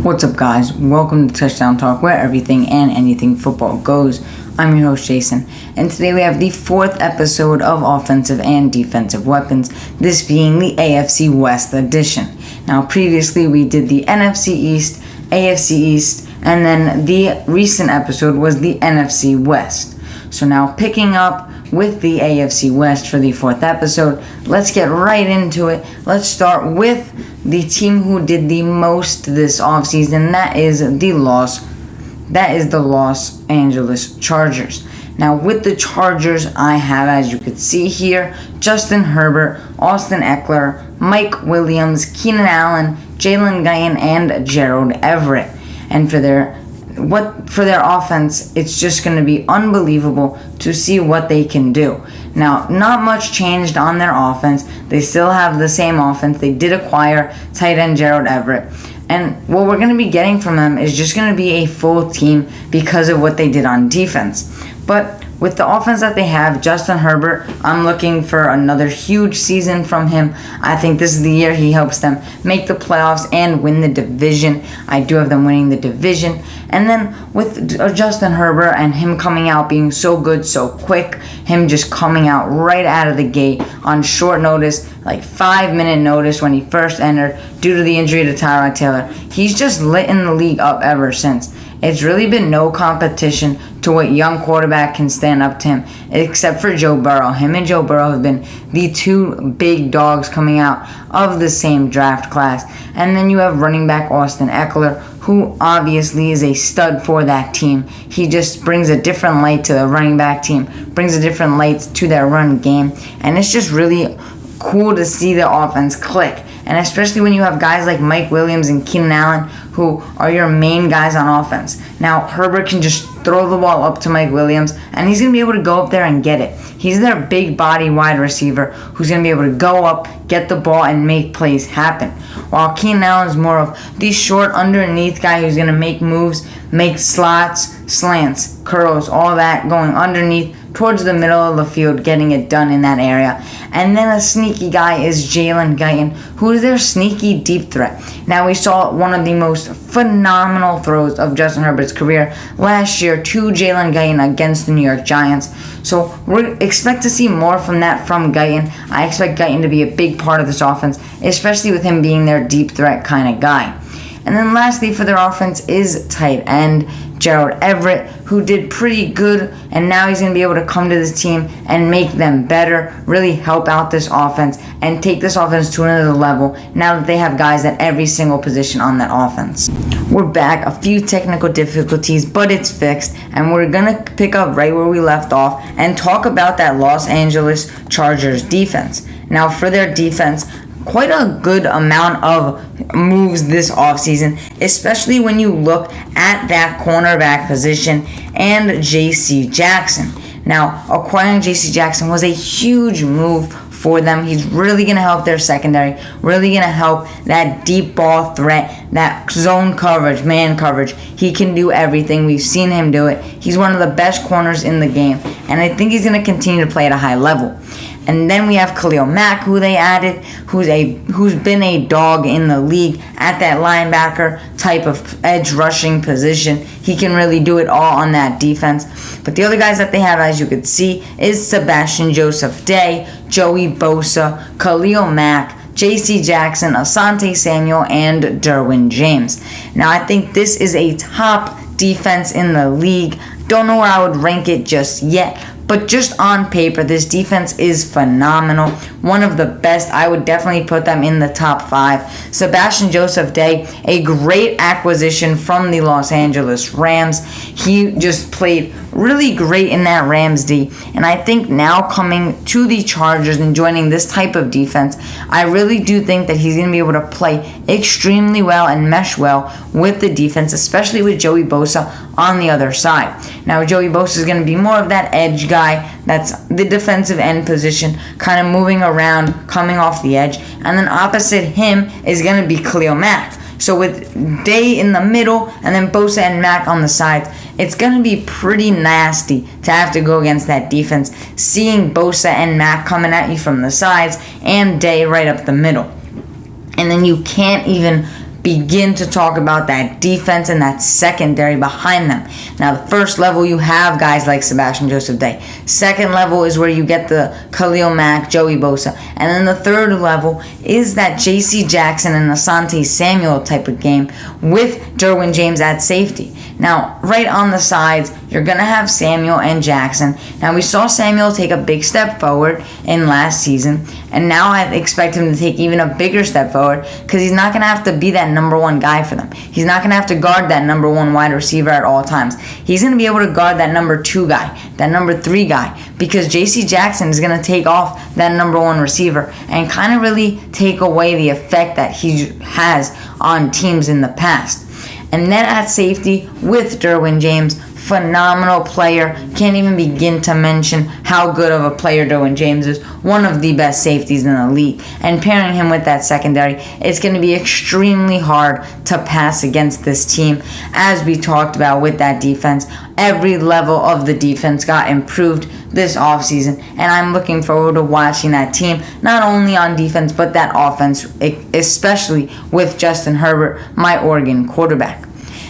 What's up, guys? Welcome to Touchdown Talk, where everything and anything football goes. I'm your host, Jason, and today we have the fourth episode of Offensive and Defensive Weapons, this being the AFC West edition. Now, previously we did the NFC East, AFC East, and then the recent episode was the NFC West. So now, picking up with the AFC West for the fourth episode, let's get right into it. Let's start with the team who did the most this offseason. That is the Los Angeles Chargers. Now, with the Chargers, I have, as you can see here, Justin Herbert, Austin Eckler, Mike Williams, Keenan Allen, Jalen Guyton, and Gerald Everett. And for their offense, it's just going to be unbelievable to see what they can do. Now, not much changed on their offense. They still have the same offense. They did acquire tight end Gerald Everett. And what we're going to be getting from them is just going to be a full team because of what they did on defense. But with the offense that they have, Justin Herbert, I'm looking for another huge season from him. I think this is the year he helps them make the playoffs and win the division. I do have them winning the division. And then with Justin Herbert and him coming out being so good so quick, him just coming out right out of the gate on short notice, like 5-minute notice when he first entered due to the injury to Tyrod Taylor, he's just lit in the league up ever since. It's really been no competition to what young quarterback can stand up to him, except for Joe Burrow. Him and Joe Burrow have been the two big dogs coming out of the same draft class. And then you have running back Austin Eckler, who obviously is a stud for that team. He just brings a different light to the running back team, brings a different light to their run game, and it's just really cool to see the offense click. And especially when you have guys like Mike Williams and Keenan Allen, who are your main guys on offense. Now, Herbert can just throw the ball up to Mike Williams, and he's going to be able to go up there and get it. He's their big body wide receiver who's going to be able to go up, get the ball, and make plays happen. While Keenan Allen's more of the short underneath guy who's going to make moves, make slots, slants, curls, all that going underneath towards the middle of the field, getting it done in that area. And then a sneaky guy is Jalen Guyton, who is their sneaky deep threat. Now, we saw one of the most phenomenal throws of Justin Herbert's career last year to Jalen Guyton against the New York Giants. So we expect to see more from that from Guyton. I expect Guyton to be a big part of this offense, especially with him being their deep threat kind of guy. And then lastly for their offense is tight end Gerald Everett, who did pretty good, and now he's going to be able to come to this team and make them better, really help out this offense, and take this offense to another level now that they have guys at every single position on that offense. We're back, a few technical difficulties, but it's fixed, and we're going to pick up right where we left off and talk about that Los Angeles Chargers defense. Now, for their defense, quite a good amount of moves this offseason, especially when you look at that cornerback position and J.C. Jackson. Now, acquiring J.C. Jackson was a huge move for them. He's really going to help their secondary, really going to help that deep ball threat, that zone coverage, man coverage. He can do everything. We've seen him do it. He's one of the best corners in the game, and I think he's going to continue to play at a high level. And then we have Khalil Mack, who they added, who's been a dog in the league at that linebacker type of edge rushing position. He can really do it all on that defense. But the other guys that they have, as you could see, is Sebastian Joseph-Day, Joey Bosa, Khalil Mack, J.C. Jackson, Asante Samuel, and Derwin James. Now, I think this is a top defense in the league. Don't know where I would rank it just yet, but just on paper, this defense is phenomenal. One of the best. I would definitely put them in the top 5. Sebastian Joseph-Day, a great acquisition from the Los Angeles Rams. He just played really great in that Rams D. And I think now coming to the Chargers and joining this type of defense, I really do think that he's going to be able to play extremely well and mesh well with the defense, especially with Joey Bosa on the other side. Now, Joey Bosa is going to be more of that edge guy. That's the defensive end position, kind of moving around, coming off the edge. And then opposite him is going to be Khalil Mack. So with Day in the middle and then Bosa and Mack on the sides, it's going to be pretty nasty to have to go against that defense, seeing Bosa and Mack coming at you from the sides and Day right up the middle. And then you can't even begin to talk about that defense and that secondary behind them. Now, the first level, you have guys like Sebastian Joseph Day. Second level is where you get the Khalil Mack, Joey Bosa. And then the third level is that J.C. Jackson and Asante Samuel type of game with Derwin James at safety. Now, right on the sides, you're going to have Samuel and Jackson. Now, we saw Samuel take a big step forward in last season, and now I expect him to take even a bigger step forward because he's not going to have to be that number one guy for them. He's not going to have to guard that number one wide receiver at all times. He's going to be able to guard that number two guy, that number three guy, because J.C. Jackson is going to take off that number one receiver and kind of really take away the effect that he has on teams in the past. And then at safety with Derwin James, phenomenal player. Can't even begin to mention how good of a player Derwin James is. One of the best safeties in the league. And pairing him with that secondary, it's going to be extremely hard to pass against this team. As we talked about with that defense, every level of the defense got improved this offseason. And I'm looking forward to watching that team, not only on defense, but that offense, especially with Justin Herbert, my Oregon quarterback.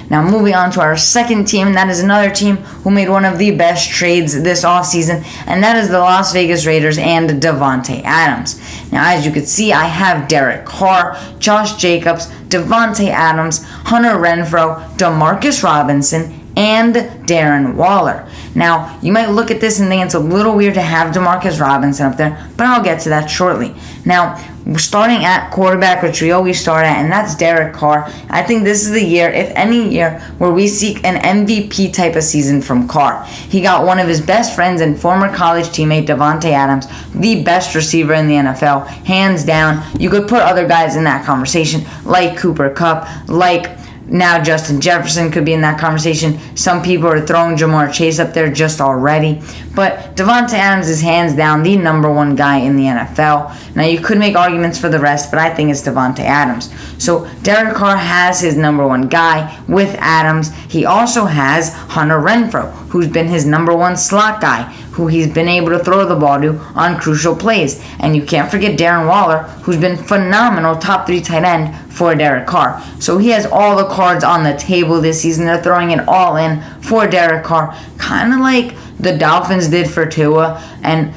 Now, moving on to our second team, and that is another team who made one of the best trades this offseason, and that is the Las Vegas Raiders and Davante Adams. Now, as you can see, I have Derek Carr, Josh Jacobs, Davante Adams, Hunter Renfrow, Demarcus Robinson, and Darren Waller. Now, you might look at this and think it's a little weird to have Demarcus Robinson up there, but I'll get to that shortly. Now, starting at quarterback, which we always start at, and that's Derek Carr. I think this is the year, if any year, where we seek an MVP type of season from Carr. He got one of his best friends and former college teammate Davante Adams, the best receiver in the NFL, hands down. You could put other guys in that conversation, like Cooper Kupp, like now Justin Jefferson could be in that conversation. Some people are throwing Jamar Chase up there just already. But Davante Adams is hands down the number one guy in the NFL. Now, you could make arguments for the rest, but I think it's Davante Adams. So Derek Carr has his number one guy with Adams. He also has Hunter Renfrow, who's been his number one slot guy, who he's been able to throw the ball to on crucial plays. And you can't forget Darren Waller, who's been phenomenal top 3 tight end for Derek Carr. So he has all the cards on the table this season. They're throwing it all in for Derek Carr, kind of like the Dolphins did for Tua, and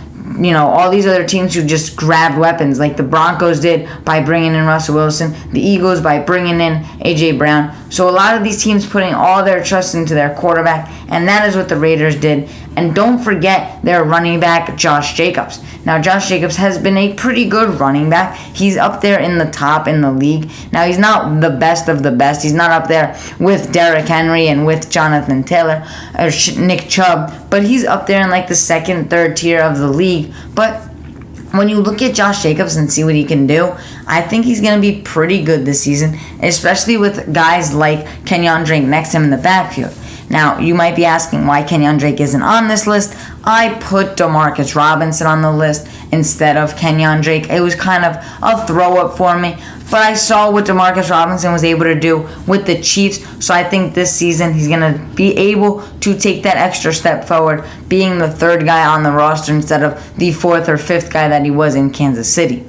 all these other teams who just grabbed weapons, like the Broncos did by bringing in Russell Wilson, the Eagles by bringing in A.J. Brown. So a lot of these teams putting all their trust into their quarterback, and that is what the Raiders did. And don't forget their running back, Josh Jacobs. Now, Josh Jacobs has been a pretty good running back. He's up there in the top in the league. Now, he's not the best of the best. He's not up there with Derrick Henry and with Jonathan Taylor or Nick Chubb, but he's up there in like the second, third tier of the league. But when you look at Josh Jacobs and see what he can do, I think he's going to be pretty good this season, especially with guys like Kenyon Drake next to him in the backfield. Now, you might be asking why Kenyon Drake isn't on this list. I put Demarcus Robinson on the list instead of Kenyon Drake. It was kind of a throw-up for me, but I saw what Demarcus Robinson was able to do with the Chiefs, so I think this season he's going to be able to take that extra step forward, being the third guy on the roster instead of the fourth or fifth guy that he was in Kansas City.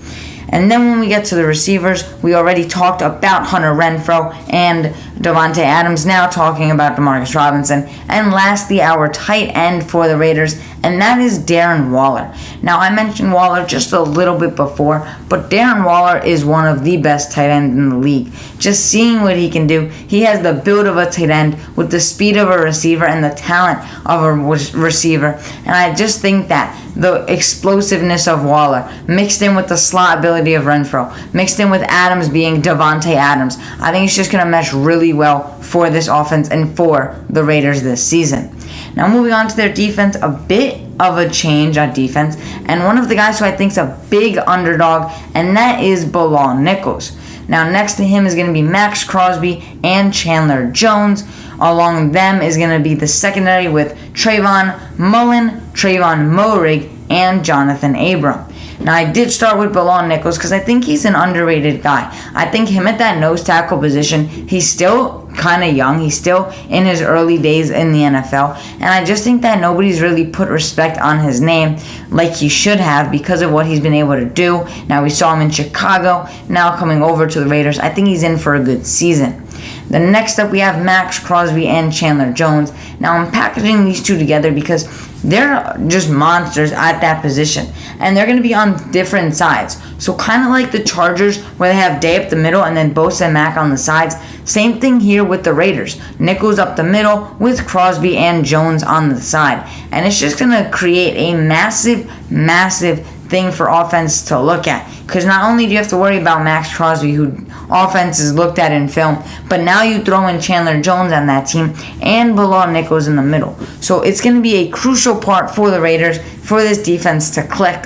And then when we get to the receivers, we already talked about Hunter Renfrow and Davante Adams, now talking about Demarcus Robinson. And lastly, our tight end for the Raiders, and that is Darren Waller. Now, I mentioned Waller just a little bit before, but Darren Waller is one of the best tight ends in the league. Just seeing what he can do, he has the build of a tight end with the speed of a receiver and the talent of a receiver. And I just think that the explosiveness of Waller, mixed in with the slot ability of Renfrow, mixed in with Adams being Davante Adams, I think it's just going to mesh really well for this offense and for the Raiders this season. Now, moving on to their defense, a bit of a change on defense, and one of the guys who I think is a big underdog, and that is Bilal Nichols. Now, next to him is going to be Max Crosby and Chandler Jones. Along them is going to be the secondary with Trayvon Mullen, Trayvon Moehrig, and Jonathan Abram. Now, I did start with Bilal Nichols because I think he's an underrated guy. I think him at that nose tackle position, he's still kind of young. He's still in his early days in the NFL. And I just think that nobody's really put respect on his name like he should have because of what he's been able to do. Now, we saw him in Chicago. Now coming over to the Raiders, I think he's in for a good season. The next up, we have Max Crosby and Chandler Jones. Now, I'm packaging these two together because they're just monsters at that position. And they're going to be on different sides. So kind of like the Chargers where they have Day up the middle and then Bosa and Mack on the sides. Same thing here with the Raiders. Nichols up the middle with Crosby and Jones on the side. And it's just going to create a massive thing for offense to look at. Because not only do you have to worry about Max Crosby, who offense is looked at in film, but now you throw in Chandler Jones on that team and Bilal Nichols in the middle. So it's going to be a crucial part for the Raiders for this defense to click.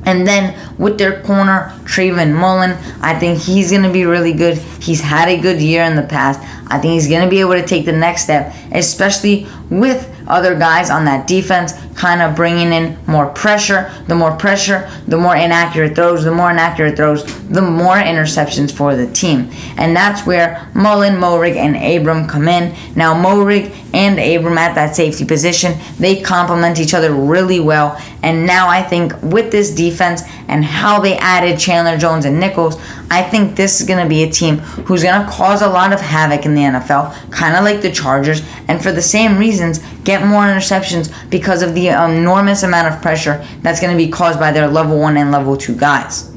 And then with their corner, Trayvon Mullen, I think he's going to be really good. He's had a good year in the past. I think he's going to be able to take the next step, especially with other guys on that defense kind of bringing in more pressure. The more pressure, the more inaccurate throws. The more inaccurate throws, the more interceptions for the team. And that's where Mullen, Moehrig, and Abram come in. Now, Moehrig and Abram at that safety position, they complement each other really well. And now I think with this defense and how they added Chandler Jones and Nichols, I think this is going to be a team who's going to cause a lot of havoc in the NFL, kind of like the Chargers, and for the same reasons, get more interceptions because of the enormous amount of pressure that's going to be caused by their level 1 and level 2 guys.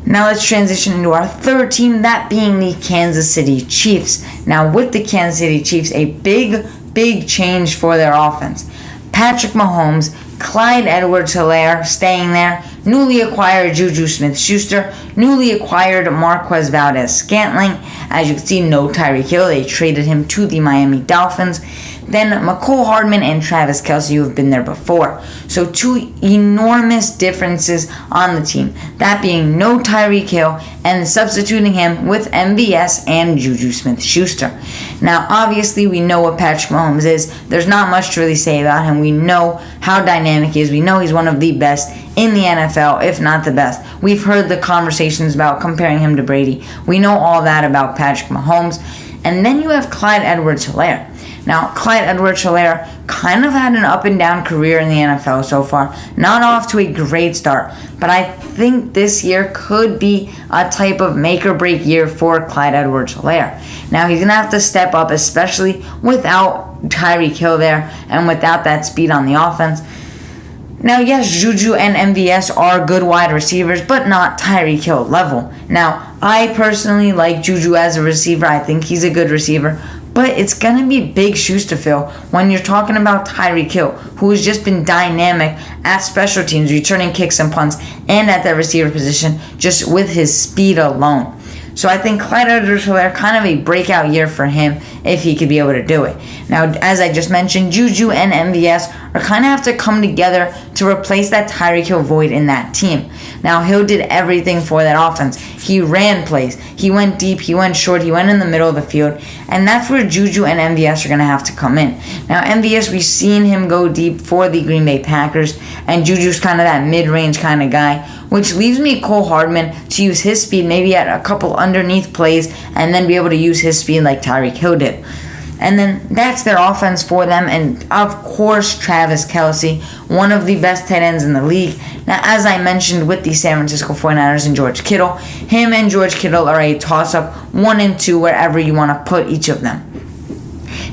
Now let's transition into our third team, that being the Kansas City Chiefs. Now with the Kansas City Chiefs, a big change for their offense. Patrick Mahomes, Clyde Edwards-Helaire staying there, newly acquired Juju Smith-Schuster, newly acquired Marquez Valdes-Scantling. As you can see, no Tyreek Hill. They traded him to the Miami Dolphins. Then McCole Hardman and Travis Kelce, who have been there before. So two enormous differences on the team. That being no Tyreek Hill and substituting him with MVS and Juju Smith-Schuster. Now, obviously, we know what Patrick Mahomes is. There's not much to really say about him. We know how dynamic he is. We know he's one of the best in the NFL, if not the best. We've heard the conversations about comparing him to Brady. We know all that about Patrick Mahomes. And then you have Clyde Edwards-Helaire. Now, Clyde Edwards-Helaire kind of had an up and down career in the NFL so far. Not off to a great start, but I think this year could be a type of make or break year for Clyde Edwards-Helaire. Now, he's going to have to step up, especially without Tyreek Hill there and without that speed on the offense. Now, yes, Juju and MVS are good wide receivers, but not Tyreek Hill level. Now, I personally like Juju as a receiver. I think he's a good receiver. But it's going to be big shoes to fill when you're talking about Tyreek Hill, who has just been dynamic at special teams, returning kicks and punts, and at that receiver position, just with his speed alone. So I think Clyde Edwards-Helaire, kind of a breakout year for him if he could be able to do it. Now, as I just mentioned, Juju and MVS are kind of have to come together to replace that Tyreek Hill void in that team. Now, Hill did everything for that offense. He ran plays. He went deep. He went short. He went in the middle of the field. And that's where Juju and MVS are going to have to come in. Now, MVS, we've seen him go deep for the Green Bay Packers. And Juju's kind of that mid-range kind of guy, which leaves me Cole Hardman to use his speed maybe at a couple underneath plays and then be able to use his speed like Tyreek Hill did. And then that's their offense for them. And, of course, Travis Kelce, one of the best tight ends in the league. Now, as I mentioned with the San Francisco 49ers and George Kittle, him and George Kittle are a toss-up 1 and 2 wherever you want to put each of them.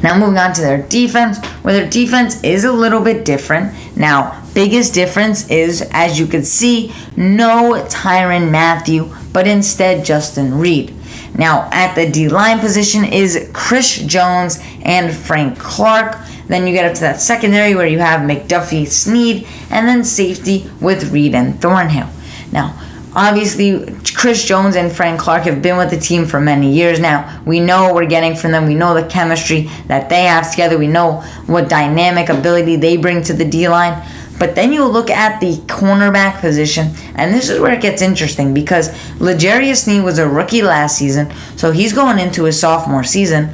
Now, moving on to their defense, where their defense is a little bit different. Now, biggest difference is, as you can see, no Tyrann Mathieu, but instead Justin Reed. Now, at the D-line position is Chris Jones and Frank Clark. Then you get up to that secondary where you have McDuffie, Snead, and then safety with Reed and Thornhill. Now, obviously, Chris Jones and Frank Clark have been with the team for many years now. We know what we're getting from them. We know the chemistry that they have together. We know what dynamic ability they bring to the D-line. But then you look at the cornerback position, and this is where it gets interesting because L'Jarius Sneed was a rookie last season, so he's going into his sophomore season.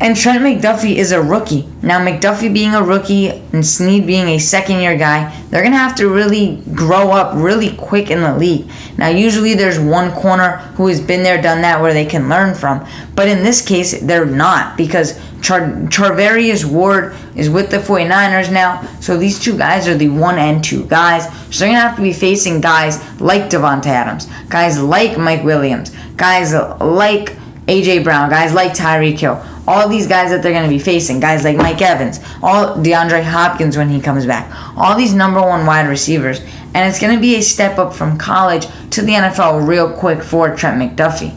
And Trent McDuffie is a rookie. Now, McDuffie being a rookie and Snead being a second-year guy, they're going to have to really grow up really quick in the league. Now, usually there's one corner who has been there, done that, where they can learn from. But in this case, they're not, because Charvarius Ward is with the 49ers now. So these two guys are the 1 and 2 guys. So they're going to have to be facing guys like Devontae Adams, guys like Mike Williams, guys like A.J. Brown, guys like Tyreek Hill. All these guys that they're going to be facing, guys like Mike Evans, all DeAndre Hopkins when he comes back, all these number 1 wide receivers. And it's going to be a step up from college to the NFL real quick for Trent McDuffie.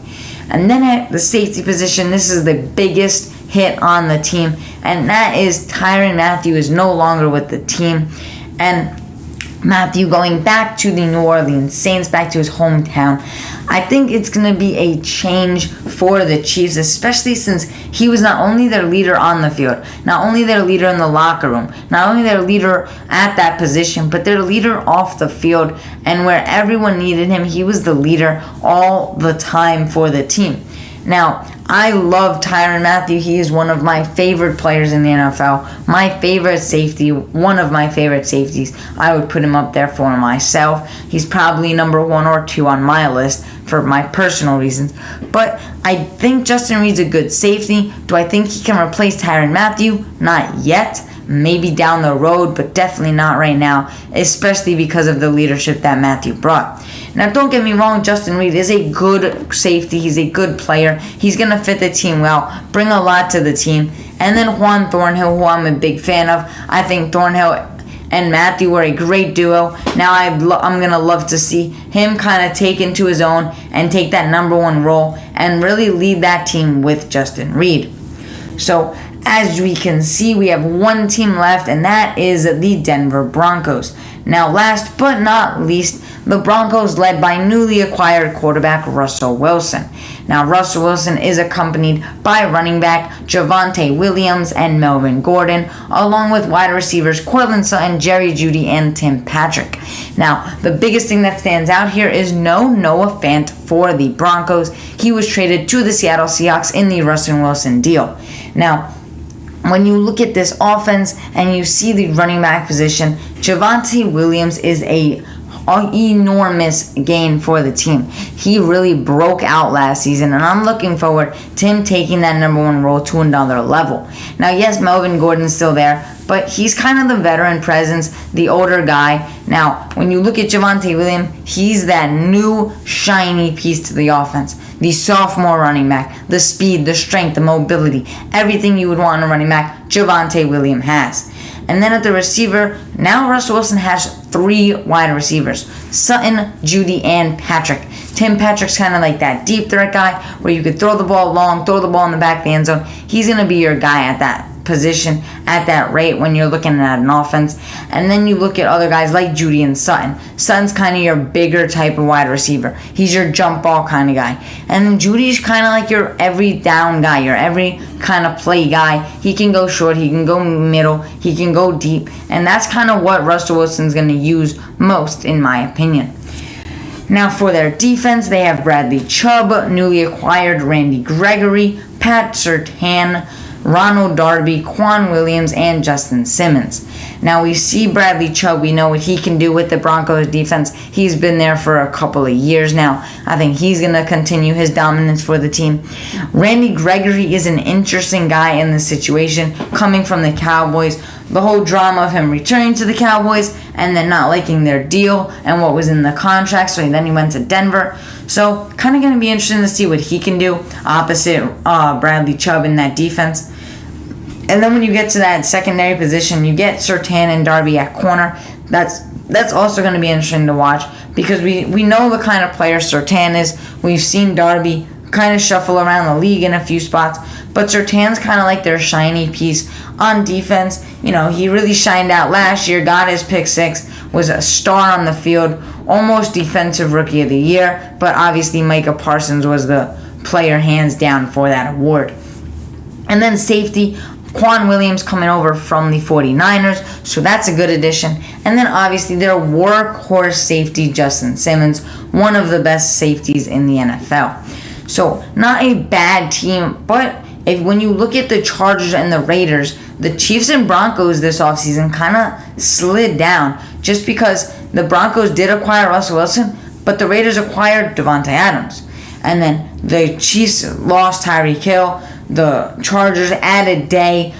And then at the safety position, this is the biggest hit on the team, and that is Tyrann Mathieu is no longer with the team. And Mathieu going back to the New Orleans Saints, back to his hometown. I think it's going to be a change for the Chiefs, especially since he was not only their leader on the field, not only their leader in the locker room, not only their leader at that position, but their leader off the field. And where everyone needed him, he was the leader all the time for the team. Now, I love Tyrann Mathieu. He is one of my favorite players in the NFL. My favorite safety, one of my favorite safeties. I would put him up there for myself. He's probably number 1 or 2 on my list for my personal reasons. But I think Justin Reid's a good safety. Do I think he can replace Tyrann Mathieu? Not yet. Maybe down the road, but definitely not right now, especially because of the leadership that Mathieu brought. Now, don't get me wrong, Justin Reid is a good safety. He's a good player. He's going to fit the team well, bring a lot to the team. And then Juan Thornhill, who I'm a big fan of. I think Thornhill and Mathieu were a great duo. Now, I'm going to love to see him kind of take into his own and take that number 1 role and really lead that team with Justin Reid. So, as we can see, we have one team left, and that is the Denver Broncos. Now, last but not least, the Broncos led by newly acquired quarterback Russell Wilson. Now, Russell Wilson is accompanied by running back Javonte Williams and Melvin Gordon, along with wide receivers Courtland Sutton, Jerry Jeudy, and Tim Patrick. Now, the biggest thing that stands out here is no Noah Fant for the Broncos. He was traded to the Seattle Seahawks in the Russell Wilson deal. Now, when you look at this offense and you see the running back position, Javonte Williams is an enormous gain for the team. He really broke out last season, and I'm looking forward to him taking that number 1 role to another level. Now, yes, Melvin Gordon's still there, but he's kind of the veteran presence, the older guy. Now, when you look at Javonte Williams, he's that new shiny piece to the offense. The sophomore running back, the speed, the strength, the mobility, everything you would want in a running back, Javonte Williams has. And then at the receiver, now Russell Wilson has 3 wide receivers: Sutton, Jeudy, and Patrick. Tim Patrick's kind of like that deep threat guy where you could throw the ball long, throw the ball in the back of the end zone. He's going to be your guy at that position, at that rate when you're looking at an offense. And then you look at other guys like Jeudy and Sutton. Sutton's kind of your bigger type of wide receiver. He's your jump ball kind of guy. And then Judy's kind of like your every down guy, your every kind of play guy. He can go short, he can go middle, he can go deep. And that's kind of what Russell Wilson's going to use most, in my opinion. Now for their defense, they have Bradley Chubb, newly acquired Randy Gregory, Pat Surtain, Ronald Darby, Quan Williams, and Justin Simmons. Now we see Bradley Chubb. We know what he can do with the Broncos defense. He's been there for a couple of years now. I think he's going to continue his dominance for the team. Randy Gregory is an interesting guy in this situation, coming from the Cowboys. The whole drama of him returning to the Cowboys and then not liking their deal and what was in the contract, so then he went to Denver. So kind of going to be interesting to see what he can do opposite Bradley Chubb in that defense. And then when you get to that secondary position, you get Surtain and Darby at corner. That's also going to be interesting to watch because we know the kind of player Surtain is. We've seen Darby kind of shuffle around the league in a few spots, but Surtain's kind of like their shiny piece on defense. You know, he really shined out last year, got his pick 6, was a star on the field, almost defensive rookie of the year, but obviously Micah Parsons was the player hands down for that award. And then safety, Quan Williams coming over from the 49ers, so that's a good addition. And then obviously their workhorse safety, Justin Simmons, one of the best safeties in the NFL. So not a bad team, but when you look at the Chargers and the Raiders, the Chiefs and Broncos this offseason kind of slid down just because the Broncos did acquire Russell Wilson, but the Raiders acquired Devontae Adams. And then the Chiefs lost Tyreek Hill. The Chargers added Day,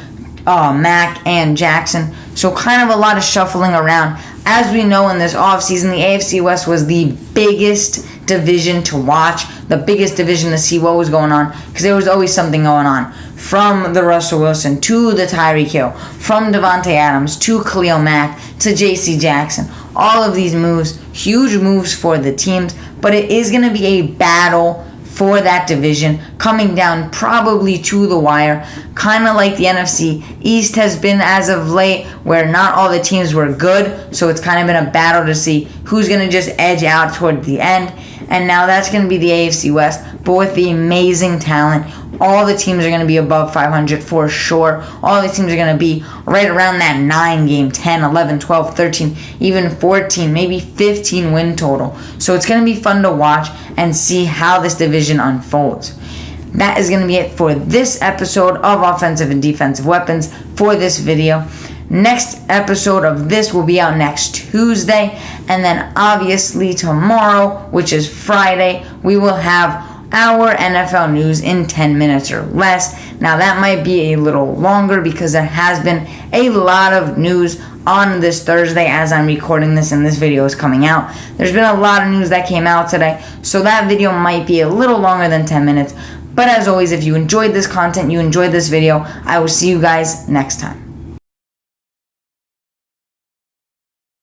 Mack, and Jackson. So kind of a lot of shuffling around. As we know, in this offseason, the AFC West was the biggest division to watch, the biggest division to see what was going on, because there was always something going on. From the Russell Wilson to the Tyreek Hill, from Devontae Adams to Khalil Mack to J.C. Jackson. All of these moves, huge moves for the teams, but it is going to be a battle for that division, coming down probably to the wire, kind of like the NFC East has been as of late, where not all the teams were good, so it's kind of been a battle to see who's going to just edge out toward the end. And now that's going to be the AFC West, but with the amazing talent, all the teams are going to be above 500 for sure. All the teams are going to be right around that 9-game, 10, 11, 12, 13, even 14, maybe 15 win total. So it's going to be fun to watch and see how this division unfolds. That is going to be it for this episode of Offensive and Defensive Weapons for this video. Next episode of this will be out next Tuesday, and then obviously tomorrow, which is Friday, we will have our NFL news in 10 minutes or less. Now that might be a little longer because there has been a lot of news on this Thursday as I'm recording this and this video is coming out. There's been a lot of news that came out today, so that video might be a little longer than 10 minutes. But as always, if you enjoyed this content, you enjoyed this video, I will see you guys next time.